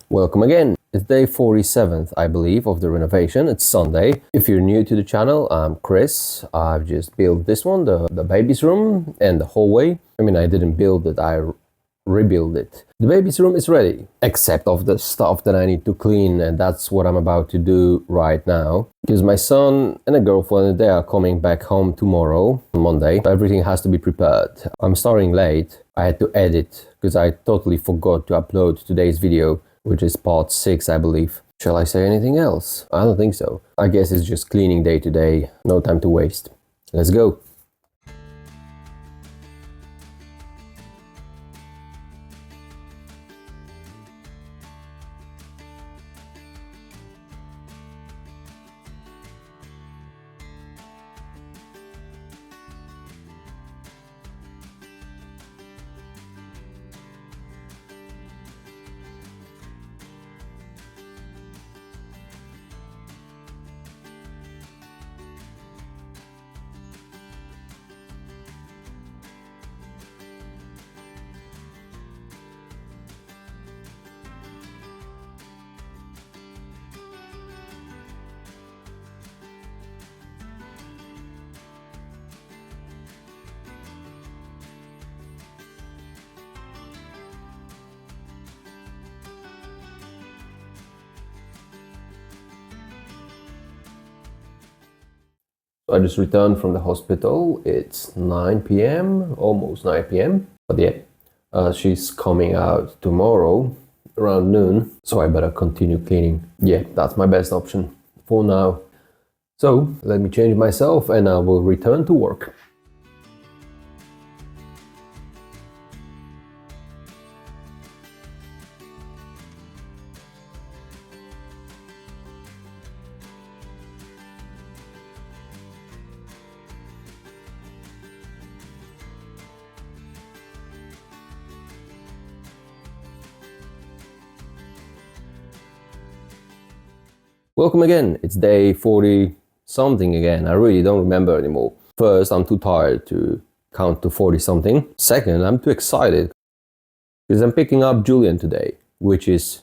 Welcome again. It's day 47th, I believe, of the renovation. It's Sunday. If you're new to the channel, I'm Chris. I've just built this one, the baby's room and the hallway. I mean, I didn't build it, I rebuilt it. The baby's room is ready, except of the stuff that I need to clean, and that's what I'm about to do right now. Because my son and a girlfriend, they are coming back home tomorrow, Monday. Everything has to be prepared. I'm starting late. I had to edit because I totally forgot to upload today's video, which is part 6, I believe. Shall I say anything else? I don't think so. I guess it's just cleaning day to day. No time to waste. Let's go. I just returned from the hospital. It's 9 p.m, almost 9 p.m. But yeah, she's coming out tomorrow around noon, so I better continue cleaning. Yeah, that's my best option for now. So let me change myself and I will return to work. Welcome again. It's day 40 something again. I really don't remember anymore. First, I'm too tired to count to 40 something. Second, I'm too excited because I'm picking up Julian today, which is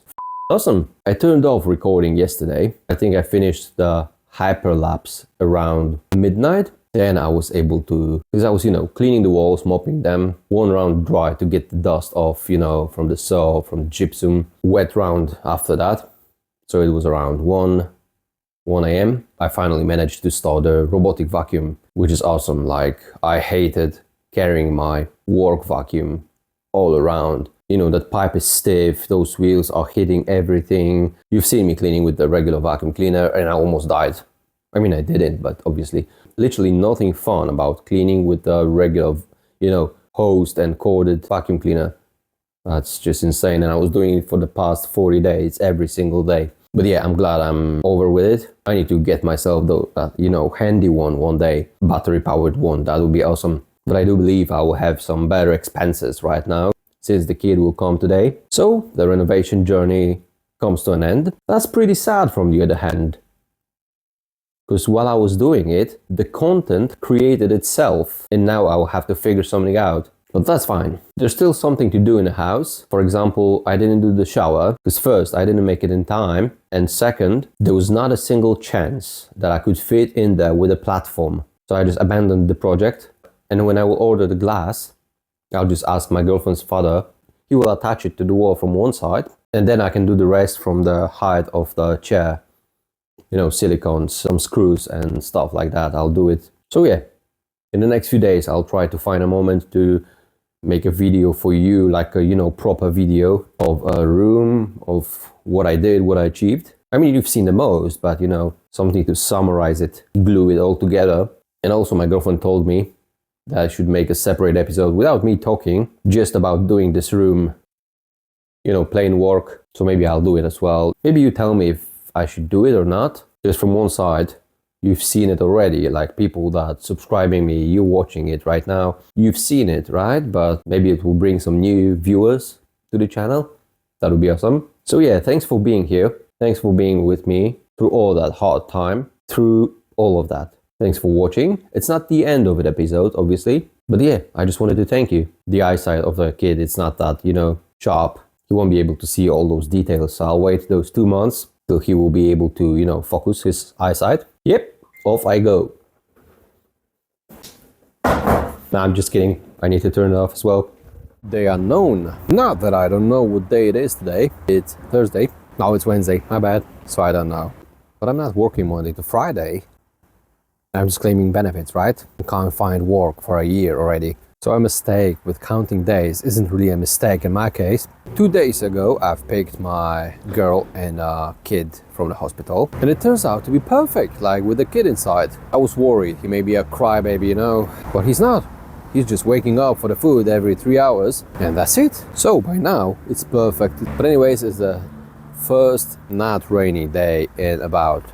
awesome. I turned off recording yesterday. I think I finished the hyperlapse around midnight. Then I was able to, because I was, cleaning the walls, mopping them, one round dry to get the dust off, from the saw, from the gypsum, wet round after that. So it was around 1 a.m. I finally managed to start the robotic vacuum, which is awesome. Like, I hated carrying my work vacuum all around. That pipe is stiff, those wheels are hitting everything. You've seen me cleaning with the regular vacuum cleaner and I almost died. I mean, I didn't, but obviously, literally nothing fun about cleaning with the regular, hosed and corded vacuum cleaner. That's just insane. And I was doing it for the past 40 days, every single day. But yeah, I'm glad I'm over with it. I need to get myself the, handy one day, battery powered one. That would be awesome. But I do believe I will have some better expenses right now since the kid will come today. So the renovation journey comes to an end. That's pretty sad from the other hand. Because while I was doing it, the content created itself. And now I will have to figure something out. But that's fine. There's still something to do in the house. For example, I didn't do the shower because first, I didn't make it in time. And second, there was not a single chance that I could fit in there with a platform. So I just abandoned the project. And when I will order the glass, I'll just ask my girlfriend's father. He will attach it to the wall from one side. And then I can do the rest from the height of the chair. Silicone, some screws and stuff like that. I'll do it. So yeah, in the next few days, I'll try to find a moment to make a video for you, like a proper video of a room, of what I did, what I achieved. I mean, you've seen the most, but something to summarize it, glue it all together. And also my girlfriend told me that I should make a separate episode without me talking, just about doing this room, plain work. So maybe I'll do it as well. Maybe you tell me if I should do it or not. Just from one side, you've seen it already, like people that subscribing me, you watching it right now, you've seen it, right? But maybe it will bring some new viewers to the channel. That would be awesome. So yeah, thanks for being here. Thanks for being with me through all that hard time, through all of that. Thanks for watching. It's not the end of the episode, obviously. But yeah, I just wanted to thank you. The eyesight of the kid, it's not that, sharp. he won't be able to see all those details. So I'll wait those 2 months till he will be able to, focus his eyesight. Yep, off I go. No, I'm just kidding. I need to turn it off as well. Day unknown. Not that I don't know what day it is today. It's Thursday. No, it's Wednesday. My bad. So I don't know. But I'm not working Monday to Friday. I'm just claiming benefits, right? I can't find work for a year already. So a mistake with counting days isn't really a mistake in my case. 2 days ago, I've picked my girl and kid from the hospital. And it turns out to be perfect, like with the kid inside. I was worried he may be a crybaby, but he's not. He's just waking up for the food every 3 hours, and that's it. So by now, it's perfect. But anyways, it's the first not rainy day in about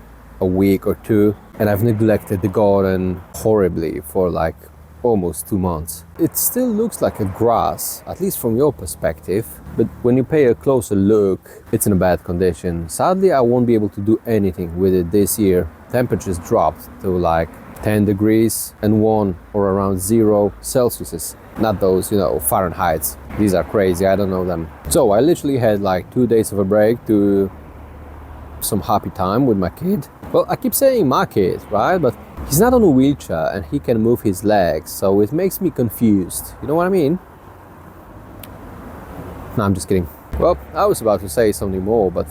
a week or two, and I've neglected the garden horribly for like almost 2 months. It still looks like a grass, at least from your perspective, but when you pay a closer look, it's in a bad condition. Sadly, I won't be able to do anything with it this year. Temperatures dropped to like 10 degrees and 1 or around 0 Celsius. Not those, Fahrenheits. These are crazy, I don't know them. So I literally had like 2 days of a break to some happy time with my kid. Well, I keep saying my kid, right? But he's not on a wheelchair and he can move his legs, so it makes me confused. You know what I mean? No, I'm just kidding. Well, I was about to say something more, but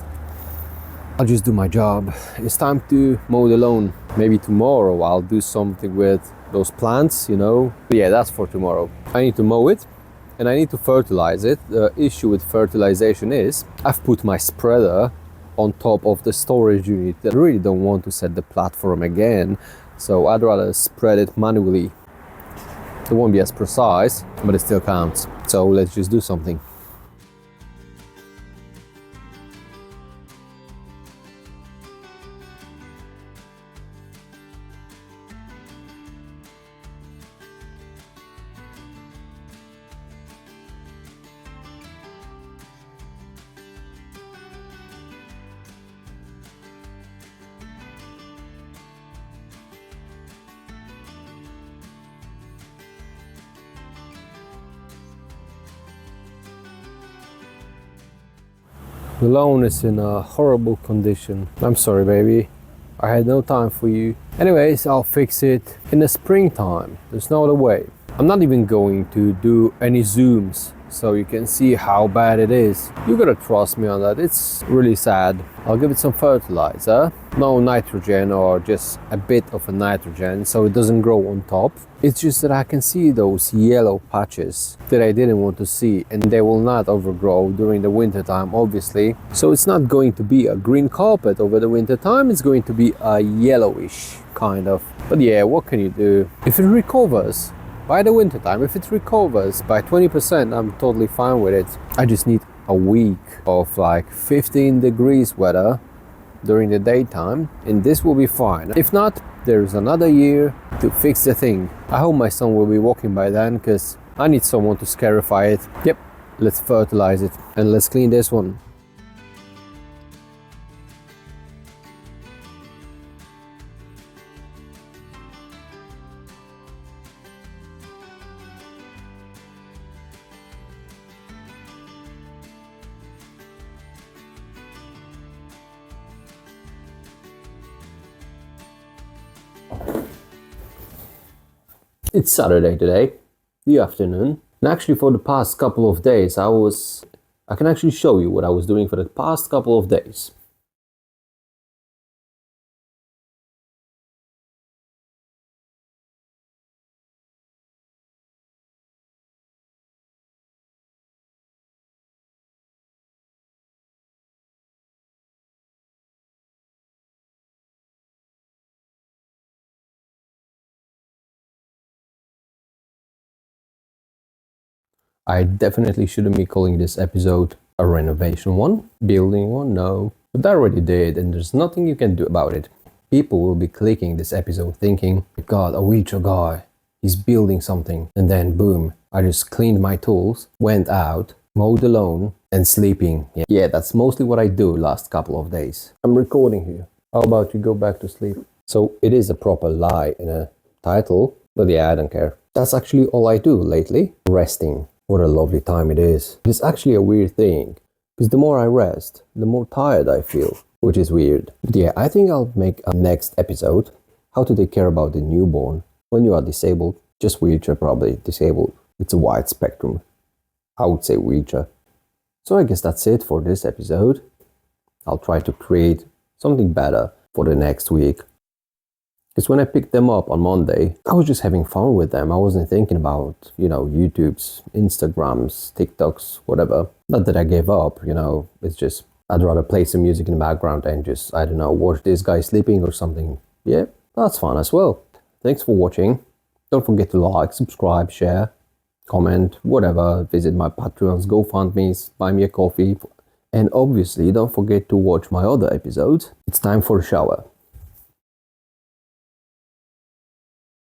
I'll just do my job. It's time to mow the lawn. Maybe tomorrow I'll do something with those plants, But yeah, that's for tomorrow. I need to mow it and I need to fertilize it. The issue with fertilization is I've put my spreader on top of the storage unit. I really don't want to set the platform again, so I'd rather spread it manually. It won't be as precise, but it still counts. So let's just do something. The lawn is in a horrible condition. I'm sorry, baby. I had no time for you. Anyways, I'll fix it in the springtime. There's no other way. I'm not even going to do any zooms so you can see how bad it is. You gotta trust me on that. It's really sad. I'll give it some fertilizer. No nitrogen, or just a bit of a nitrogen so it doesn't grow on top. It's just that I can see those yellow patches that I didn't want to see, and they will not overgrow during the winter time, obviously. So it's not going to be a green carpet over the winter time, it's going to be a yellowish kind of. But yeah, what can you do? If it recovers by the winter time, if it recovers by 20%, I'm totally fine with it. I just need a week of like 15 degrees weather during the daytime, and this will be fine. If not, there's another year to fix the thing. I hope my son will be walking by then, because I need someone to scarify it. Yep, let's fertilize it and let's clean this one. It's Saturday today, the afternoon, and actually for the past couple of days I can actually show you what I was doing for the past couple of days. I definitely shouldn't be calling this episode a renovation one, building one, no. But I already did, and there's nothing you can do about it. People will be clicking this episode thinking, God, a wheelchair guy, he's building something. And then boom, I just cleaned my tools, went out, mowed the lawn, and sleeping. Yeah, that's mostly what I do last couple of days. I'm recording here. How about you go back to sleep? So it is a proper lie in a title, but yeah, I don't care. That's actually all I do lately, resting. What a lovely time it is. It's actually a weird thing. Because the more I rest, the more tired I feel, which is weird. But yeah, I think I'll make a next episode how to take care about the newborn when you are disabled. Just wheelchair, probably disabled. It's a wide spectrum. I would say wheelchair. So I guess that's it for this episode. I'll try to create something better for the next week. Because when I picked them up on Monday, I was just having fun with them. I wasn't thinking about, YouTube's, Instagrams, TikToks, whatever. Not that I gave up, it's just I'd rather play some music in the background and just, I don't know, watch this guy sleeping or something. Yeah, that's fun as well. Thanks for watching. Don't forget to like, subscribe, share, comment, whatever. Visit my Patreons, GoFundMes, buy me a coffee. And obviously, don't forget to watch my other episodes. It's time for a shower.